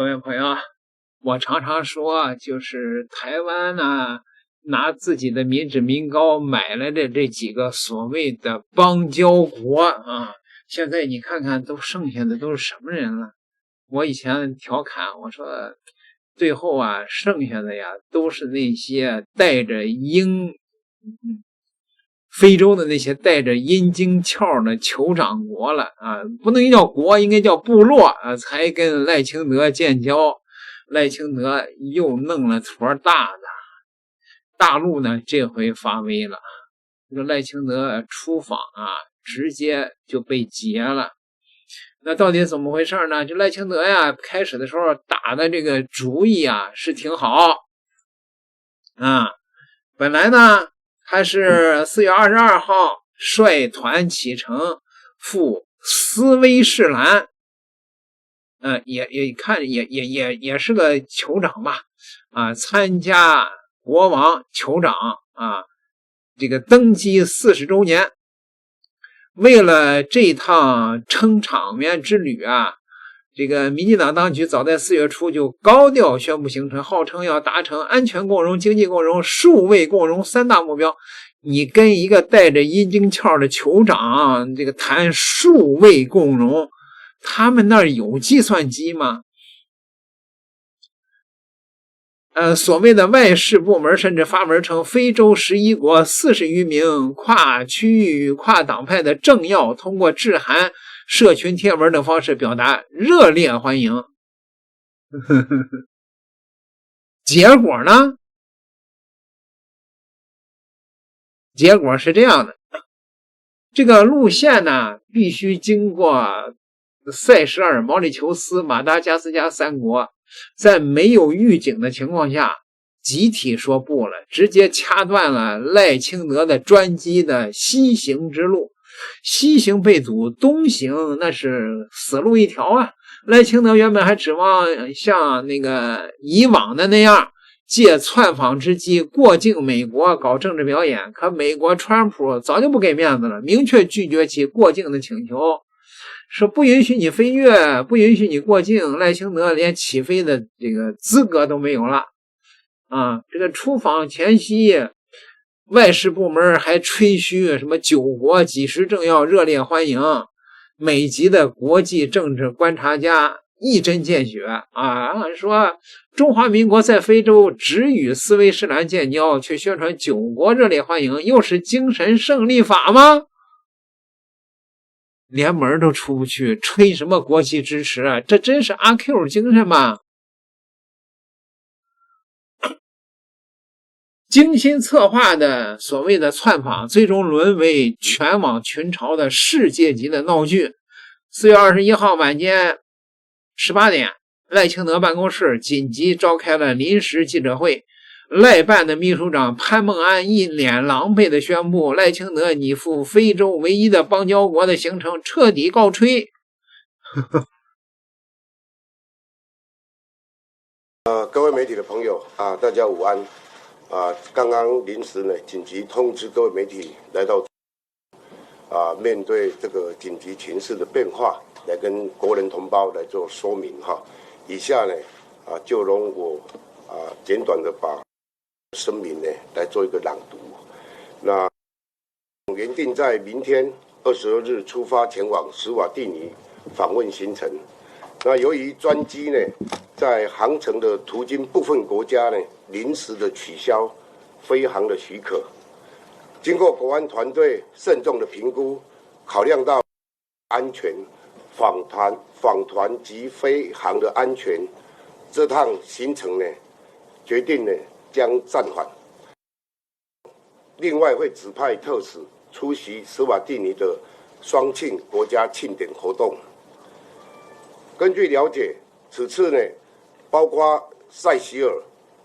各位朋友，我常常说，就是台湾呢，拿自己的民脂民膏买来的这几个所谓的邦交国啊，现在你看看都剩下的都是什么人了？我以前调侃我说，最后啊，剩下的呀都是那些带着非洲的那些带着阴茎鞘的酋长国了啊，不能叫国，应该叫部落啊，才跟赖清德建交。赖清德又弄了坨大的，大陆呢这回发威了，这个赖清德出访啊，直接就被劫了。那到底怎么回事呢？这赖清德呀，开始的时候打的这个主意啊是挺好啊，本来呢他是4月22号率团启程赴斯威士兰，也是个酋长吧，啊，参加国王酋长啊这个登基40周年。为了这趟撑场面之旅啊，这个民进党当局早在4月初就高调宣布行程，号称要达成安全共荣、经济共荣、数位共荣3大目标。你跟一个带着阴茎鞘的酋长这个谈数位共荣，他们那儿有计算机吗？所谓的外事部门甚至发文称，非洲11国40余名跨区域、跨党派的政要通过致函、社群贴文等方式表达热烈欢迎。结果呢？结果是这样的，这个路线呢，必须经过塞舌尔、毛里求斯、马达加斯加3国，在没有预警的情况下集体说不了，直接掐断了赖清德的专机的西行之路。西行被阻，东行那是死路一条啊！赖清德原本还指望像那个以往的那样借窜访之机过境美国搞政治表演，可美国川普早就不给面子了，明确拒绝其过境的请求，说不允许你飞越，不允许你过境。赖清德连起飞的这个资格都没有了啊！这个出访前夕，外事部门还吹嘘什么9国几十政要热烈欢迎，美籍的国际政治观察家一针见血啊，说中华民国在非洲只与斯威士兰建交，却宣传9国热烈欢迎，又是精神胜利法吗？连门都出不去，吹什么国际支持啊？这真是阿 Q 精神吗？精心策划的所谓的窜访，最终沦为全网群嘲的世界级的闹剧。4月21号晚间18点，赖清德办公室紧急召开了临时记者会，赖办的秘书长潘孟安一脸狼狈地宣布，赖清德拟赴非洲唯一的邦交国的行程彻底告吹。各位媒体的朋友啊，大家午安啊！刚刚临时呢紧急通知各位媒体来到面对这个紧急情势的变化，来跟国人同胞来做说明哈。以下呢就容我简短的把声明呢来做一个朗读。那原定在明天22日出发前往史瓦蒂尼访问行程。那由于专机呢在航程的途经部分国家呢临时的取消飞航的许可，经过国安团队慎重的评估，考量到安全、访团及飞航的安全，这趟行程呢决定呢将暂缓。另外会指派特使出席史瓦蒂尼的双庆国家庆典活动。根据了解，此次呢，包括塞西尔、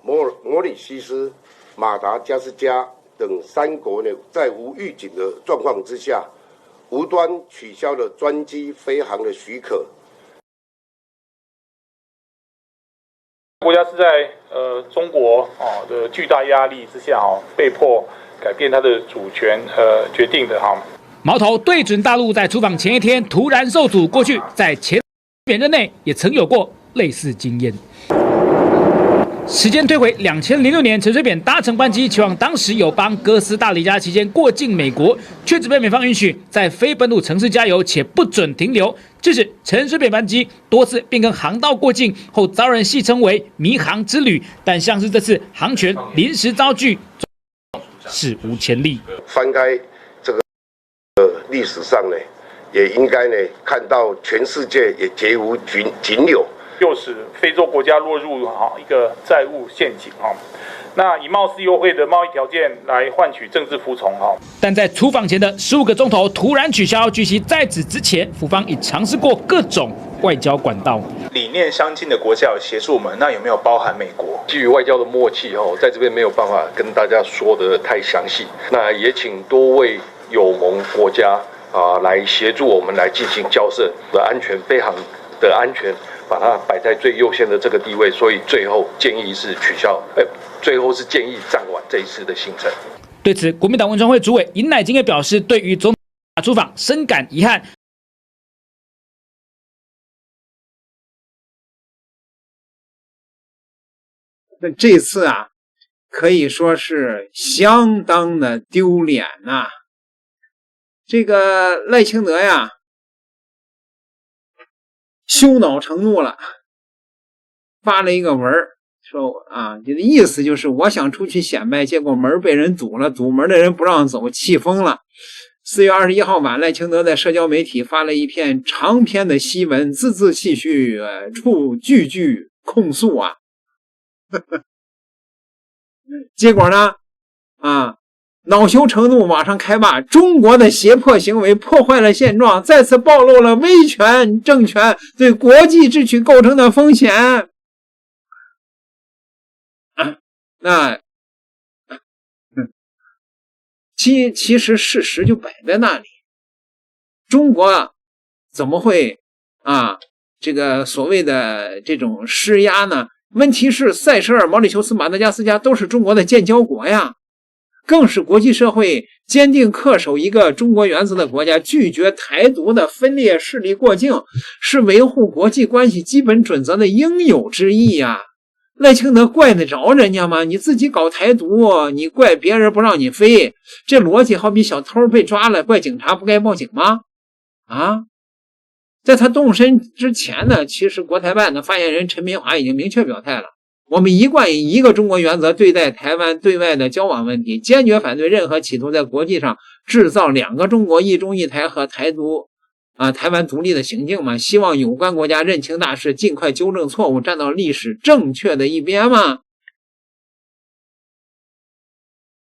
摩里西斯、马达加斯加等3国呢，在无预警的状况之下，无端取消了专机飞航的许可。国家是在中国的巨大压力之下被迫改变它的主权决定的矛头对准大陆，在出访前一天突然受阻。过去在前任内也曾有过类似经验。时间推回2006年，陈水扁搭乘班机前往当时友邦哥斯达黎加期间过境美国，却只被美方允许在非本土城市加油，且不准停留。致使陈水扁班机多次变更航道过境，后遭人戏称为迷航之旅。但像是这次航权临时遭拒，史无前例。翻开这个历史上呢，也应该呢看到全世界也绝无仅有。诱使非洲国家落入一个债务陷阱那以貌似优惠的贸易条件来换取政治服从但在出访前的15个钟头突然取消，据悉在此之前，府方已尝试过各种外交管道。理念相近的国家有协助我们，那有没有包含美国？基于外交的默契在这边没有办法跟大家说的太详细。那也请多位友盟国家来协助我们来进行交涉的安全，非常的安全。把它摆在最优先的这个地位，所以最后建议是取消，最后是建议暂缓这一次的行程。对此，国民党文传会主委尹乃菁也表示，对于总统出访深感遗憾。这次可以说是相当的丢脸呐。这个赖清德羞恼成怒了，发了一个文说这个意思就是我想出去显摆，结果门被人堵了，堵门的人不让走，气疯了。4月21号晚，赖清德在社交媒体发了一篇长篇的檄文，字字细叙，句句控诉结果呢恼羞成怒，马上开骂，中国的胁迫行为破坏了现状，再次暴露了威权政权对国际秩序构成的风险。其实事实就摆在那里，中国怎么会这个所谓的这种施压呢？问题是塞舌尔、毛里求斯、马达加斯加都是中国的建交国呀，更是国际社会坚定恪守一个中国原则的国家，拒绝台独的分裂势力过境，是维护国际关系基本准则的应有之义呀。赖清德怪得着人家吗？你自己搞台独，你怪别人不让你飞，这逻辑好比小偷被抓了，怪警察不该报警吗？在他动身之前呢，其实国台办的发言人陈明华已经明确表态了，我们一贯以一个中国原则对待台湾对外的交往问题，坚决反对任何企图在国际上制造2个中国、一中一台和台独台湾独立的行径嘛，希望有关国家认清大势，尽快纠正错误，站到历史正确的一边嘛。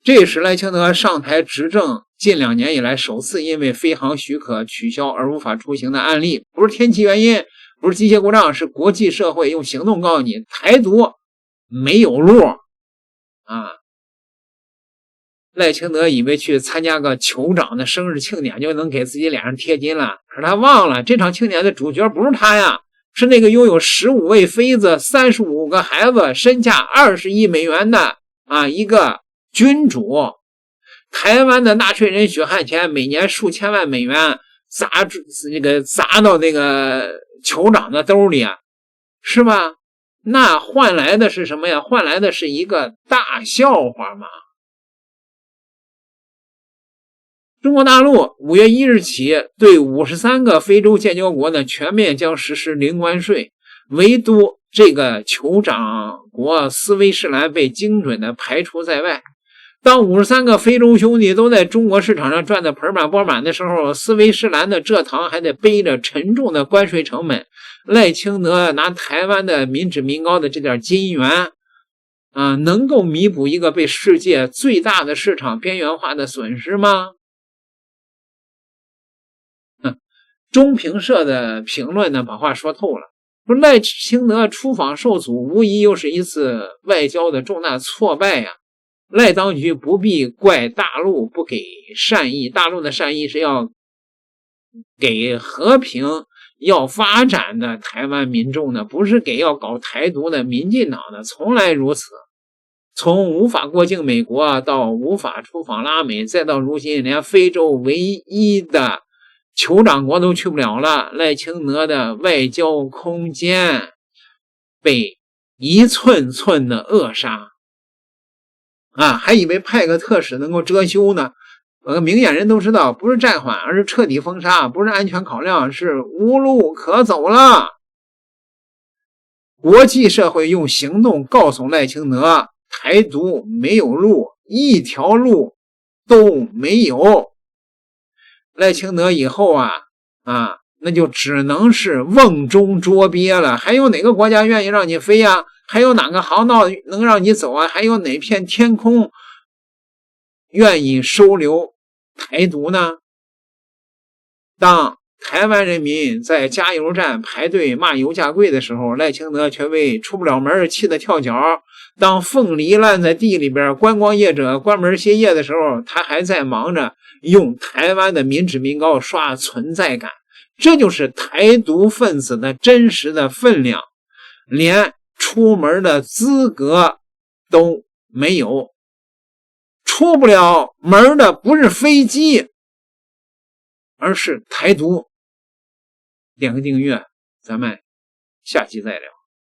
这也是赖清德上台执政近2年以来首次因为飞航许可取消而无法出行的案例，不是天气原因，不是机械故障，是国际社会用行动告诉你台独没有路赖清德以为去参加个酋长的生日庆典就能给自己脸上贴金了，可是他忘了这场庆典的主角不是他呀，是那个拥有15位妃子、35个孩子、身价20亿美元的一个君主。台湾的纳税人血汗钱每年数千万美元砸到那个酋长的兜里是吧？那换来的是什么呀？换来的是一个大笑话嘛。中国大陆5月1日起对53个非洲建交国呢全面将实施零关税，唯独这个酋长国斯威士兰被精准的排除在外。当53个非洲兄弟都在中国市场上赚得盆满钵满的时候，斯威士兰的蔗糖还得背着沉重的关税成本。赖清德拿台湾的民脂民膏的这点金元能够弥补一个被世界最大的市场边缘化的损失吗？中评社的评论呢把话说透了，说赖清德出访受阻无疑又是一次外交的重大挫败呀。赖当局不必怪大陆不给善意，大陆的善意是要给和平要发展的台湾民众的，不是给要搞台独的民进党的，从来如此。从无法过境美国到无法出访拉美，再到如今连非洲唯一的酋长国都去不了了，赖清德的外交空间被一寸寸的扼杀啊！还以为派个特使能够遮羞呢。明眼人都知道，不是暂缓，而是彻底封杀，不是安全考量，是无路可走了。国际社会用行动告诉赖清德，台独没有路，一条路都没有。赖清德以后那就只能是瓮中捉鳖了。还有哪个国家愿意让你飞呀？还有哪个航道能让你走啊？还有哪片天空愿意收留台独呢？当台湾人民在加油站排队骂油价贵的时候，赖清德却为出不了门气得跳脚。当凤梨烂在地里边，观光业者关门歇业的时候，他还在忙着用台湾的民脂民膏刷存在感。这就是台独分子的真实的分量，连出门的资格都没有。出不了门的不是飞机，而是台独。点个订阅，咱们下期再聊。